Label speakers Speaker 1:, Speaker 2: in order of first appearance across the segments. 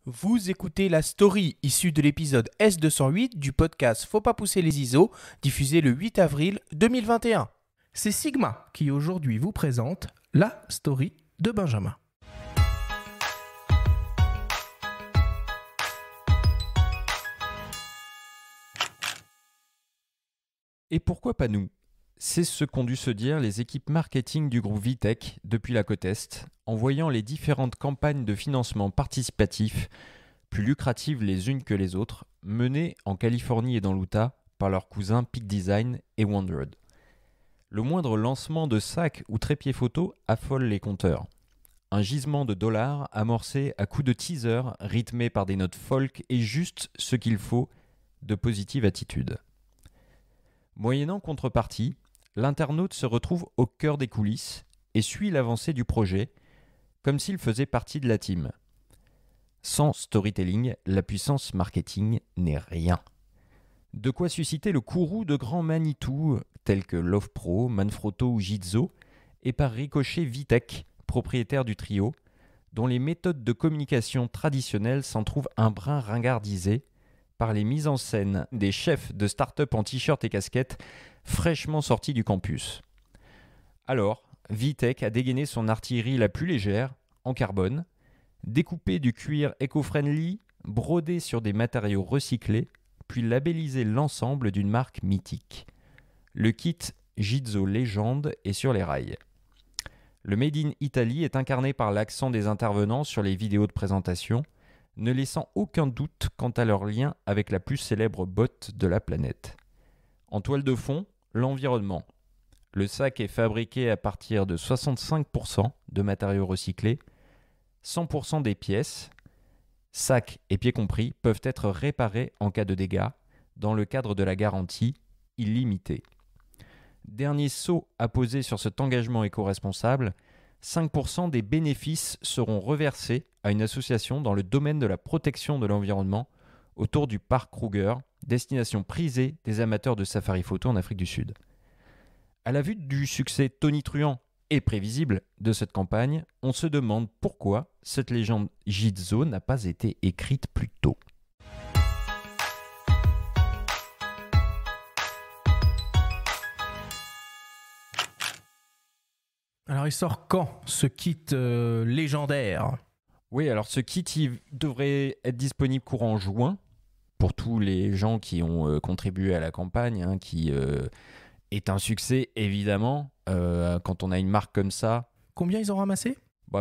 Speaker 1: Vous écoutez la story issue de l'épisode S208 du podcast Faut pas pousser les ISO, diffusé le 8 avril 2021. C'est Sigma qui aujourd'hui vous présente la story de Benjamin.
Speaker 2: Et pourquoi pas nous ? C'est ce qu'ont dû se dire les équipes marketing du groupe Vitech depuis la côte Est, en voyant les différentes campagnes de financement participatif, plus lucratives les unes que les autres, menées en Californie et dans l'Utah par leurs cousins Peak Design et Wondered. Le moindre lancement de sac ou trépied photo affole les compteurs. Un gisement de dollars amorcé à coups de teaser rythmé par des notes folk et juste ce qu'il faut de positive attitude. Moyennant contrepartie, l'internaute se retrouve au cœur des coulisses et suit l'avancée du projet, comme s'il faisait partie de la team. Sans storytelling, la puissance marketing n'est rien. De quoi susciter le courroux de grands Manitou, tels que Love Pro, Manfrotto ou Jitzo, et par ricochet Vitech, propriétaire du trio, dont les méthodes de communication traditionnelles s'en trouvent un brin ringardisées par les mises en scène des chefs de start-up en t-shirt et casquette fraîchement sortis du campus. Alors, Vitech a dégainé son artillerie la plus légère, en carbone, découpé du cuir éco-friendly, brodé sur des matériaux recyclés, puis labellisé l'ensemble d'une marque mythique. Le kit Jitzo Légende est sur les rails. Le Made in Italy est incarné par l'accent des intervenants sur les vidéos de présentation, ne laissant aucun doute quant à leur lien avec la plus célèbre botte de la planète. En toile de fond, l'environnement. Le sac est fabriqué à partir de 65% de matériaux recyclés, 100% des pièces, sacs et pieds compris, peuvent être réparés en cas de dégâts dans le cadre de la garantie illimitée. Dernier saut à poser sur cet engagement éco-responsable, 5% des bénéfices seront reversés à une association dans le domaine de la protection de l'environnement autour du parc Kruger, destination prisée des amateurs de safari photo en Afrique du Sud. À la vue du succès tonitruant et prévisible de cette campagne, on se demande pourquoi cette légende Jitzo n'a pas été écrite plus tôt.
Speaker 1: Alors il sort quand ce kit légendaire ?
Speaker 2: Oui, alors ce kit il devrait être disponible courant juin pour tous les gens qui ont contribué à la campagne, qui est un succès évidemment quand on a une marque comme ça.
Speaker 1: Combien ils ont ramassé ?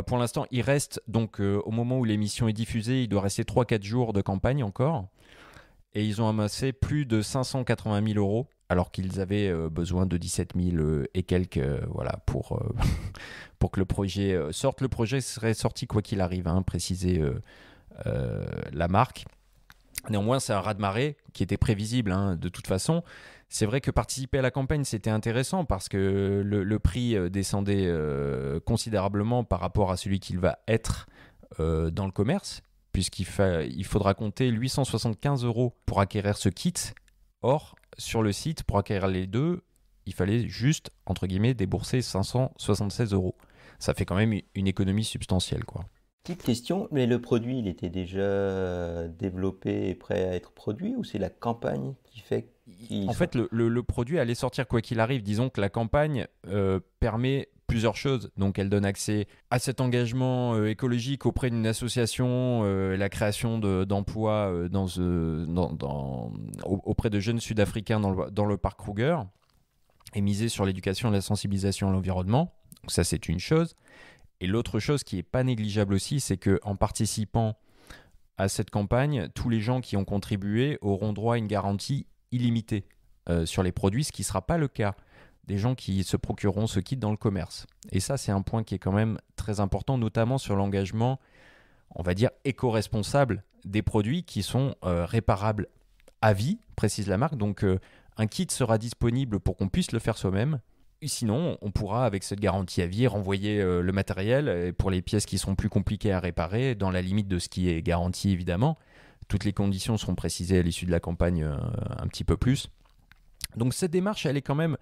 Speaker 2: Pour l'instant, il reste, donc au moment où l'émission est diffusée, il doit rester 3-4 jours de campagne encore. Et ils ont amassé plus de 580 000 euros, alors qu'ils avaient besoin de 17 000 et quelques pour que le projet sorte. Le projet serait sorti quoi qu'il arrive, précisait la marque. Néanmoins, c'est un raz-de-marée qui était prévisible de toute façon. C'est vrai que participer à la campagne, c'était intéressant parce que le prix descendait considérablement par rapport à celui qu'il va être dans le commerce, puisqu'il faudra compter 875 euros pour acquérir ce kit. Or, sur le site, pour acquérir les deux, il fallait juste, entre guillemets, débourser 576 euros. Ça fait quand même une économie substantielle, quoi.
Speaker 3: Petite question, mais le produit, il était déjà développé et prêt à être produit ou c'est la campagne qui fait qu'il
Speaker 2: En fait, le produit allait sortir quoi qu'il arrive. Disons que la campagne permet plusieurs choses. Donc, elle donne accès à cet engagement écologique auprès d'une association, la création d'emplois auprès de jeunes Sud-Africains dans le parc Kruger, et miser sur l'éducation et la sensibilisation à l'environnement. Donc ça, c'est une chose. Et l'autre chose qui n'est pas négligeable aussi, c'est qu'en participant à cette campagne, tous les gens qui ont contribué auront droit à une garantie illimitée sur les produits, ce qui ne sera pas le cas des gens qui se procureront ce kit dans le commerce. Et ça, c'est un point qui est quand même très important, notamment sur l'engagement, on va dire, éco-responsable des produits qui sont réparables à vie, précise la marque. Donc, un kit sera disponible pour qu'on puisse le faire soi-même. Sinon, on pourra, avec cette garantie à vie, renvoyer le matériel pour les pièces qui sont plus compliquées à réparer, dans la limite de ce qui est garanti, évidemment. Toutes les conditions seront précisées à l'issue de la campagne un petit peu plus. Donc cette démarche, elle est quand même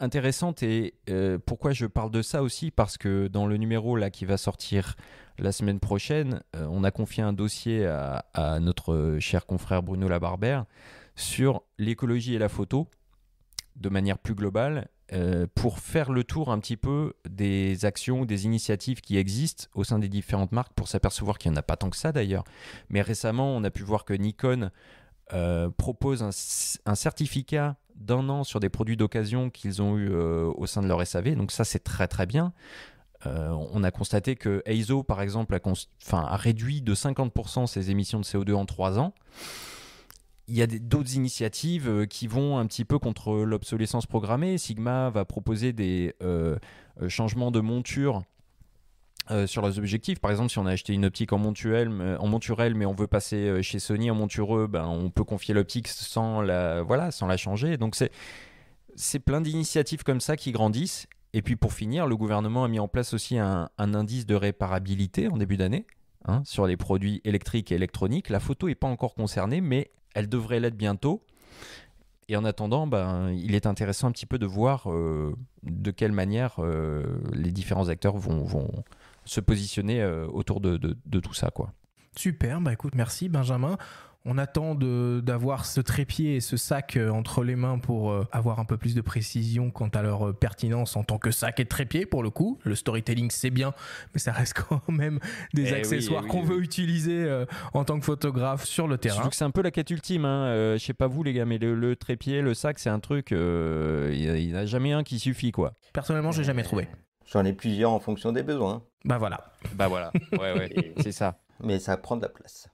Speaker 2: intéressante et pourquoi je parle de ça aussi, parce que dans le numéro là qui va sortir la semaine prochaine, on a confié un dossier à notre cher confrère Bruno Labarbère sur l'écologie et la photo de manière plus globale, pour faire le tour un petit peu des actions, des initiatives qui existent au sein des différentes marques, pour s'apercevoir qu'il n'y en a pas tant que ça d'ailleurs. Mais récemment, on a pu voir que Nikon propose un certificat d'1 an sur des produits d'occasion qu'ils ont eu au sein de leur SAV. Donc ça, c'est très très bien. On a constaté que Eizo, par exemple, a réduit de 50% ses émissions de CO2 en 3 ans. Il y a d'autres initiatives qui vont un petit peu contre l'obsolescence programmée. Sigma va proposer des changements de monture sur leurs objectifs. Par exemple, si on a acheté une optique en monturelle, mais on veut passer chez Sony en montureux, on peut confier l'optique sans la changer. Donc c'est plein d'initiatives comme ça qui grandissent. Et puis pour finir, le gouvernement a mis en place aussi un indice de réparabilité en début d'année sur les produits électriques et électroniques. La photo n'est pas encore concernée, mais elle devrait l'être bientôt. Et en attendant, il est intéressant un petit peu de voir de quelle manière les différents acteurs vont se positionner autour de tout ça, quoi.
Speaker 1: Super, écoute, merci Benjamin. On attend d'avoir ce trépied et ce sac entre les mains pour avoir un peu plus de précision quant à leur pertinence en tant que sac et trépied pour le coup. Le storytelling c'est bien, mais ça reste quand même des accessoires qu'on veut utiliser en tant que photographe sur le terrain.
Speaker 2: Surtout que c'est un peu la quête ultime, je sais pas vous les gars, mais le trépied, le sac, c'est un truc, il n'y en a jamais un qui suffit, quoi.
Speaker 1: Personnellement, je l'ai jamais trouvé.
Speaker 3: J'en ai plusieurs en fonction des besoins.
Speaker 1: Voilà.
Speaker 2: Ouais, c'est ça.
Speaker 3: Mais ça prend de la place.